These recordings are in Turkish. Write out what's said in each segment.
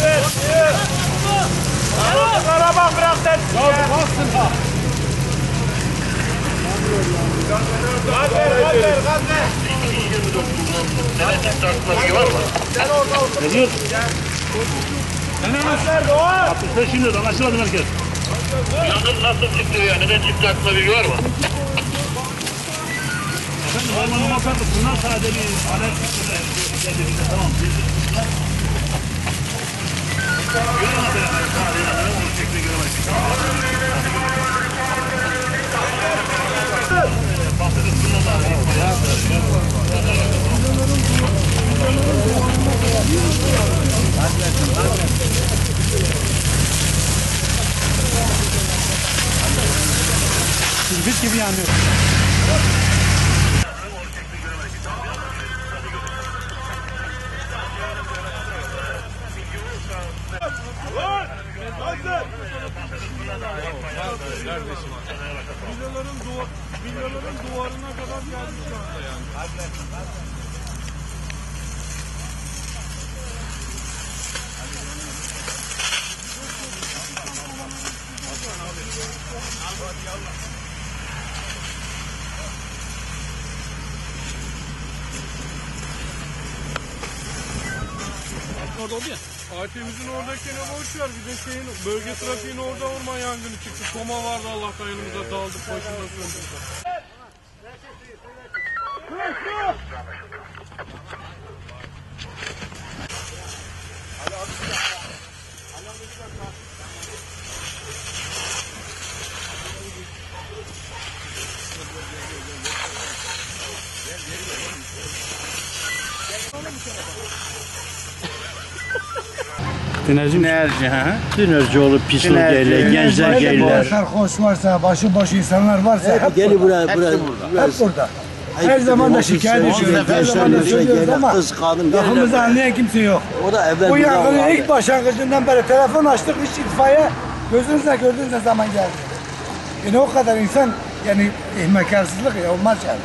Evet. Araba bırak dersin ya. Gaz ver. Denetim tartışması var mı? Ne diyorsun? Doğan. 65 şimdi anlaşılmadı merkez. Yangın nasıl çıktı ya? Neden çıktı aklına bilgi var mı? Efendim ormanın muhakkak bundan sadece bir alet geldiğinde tamam. Göremedim. Onu şeklini göremedim. Zımbırt gibi yanıyor. Villaların duvarına kadar geldi şu anda yani. Orada oldu ya. ATV'mizin oradakine boş ver. Bir de şeyin bölge trafiğinin orada orman yangını çıktı. Koma vardı Allah'tan yanımıza daldık başında söndürdük. Tinerci ha? Tinerci olup pislik geyler, gençler geyler. Sarhoş varsa, başıboş insanlar varsa hep Geli buraya, hep burada. Her zaman da şikayet ediyoruz, her zaman da söylüyoruz ama kız, kadın, lafımızı anlayan kimse yok. O da evvel Bu yangının burada ilk başlangıcından beri telefon açtık, hiç itfaiye gördüğünüzde zaman geldi. Yani o kadar insan, yani ihmalkarsızlık ya olmaz yani.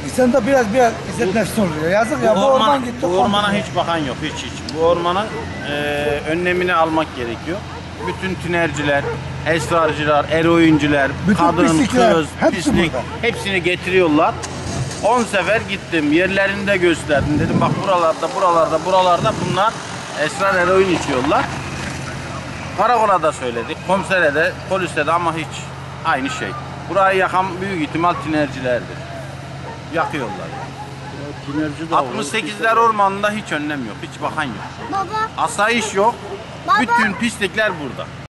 İnsan da biraz izzet nefsi oluyor. Yazık ya bu orman gitti. Bu ormana hiç bakan yok, hiç. Bu ormanın önlemini almak gerekiyor. Bütün tünerciler, esrarcılar, eroinciler, Bütün kadın, pislikler, kız, hepsi pislik burada. hepsini getiriyorlar. 10 sefer gittim, yerlerini de gösterdim. Dedim bak buralarda bunlar esrar eroin içiyorlar. Karakola da söyledik, komisere de, polise de ama hiç aynı şey. Burayı yakan büyük ihtimal tünercilerdir. Yakıyorlar. Tinerci de 68'ler ormanında hiç önlem yok, hiç bakan yok. Baba, Asayiş yok, Baba. bütün pislikler burada.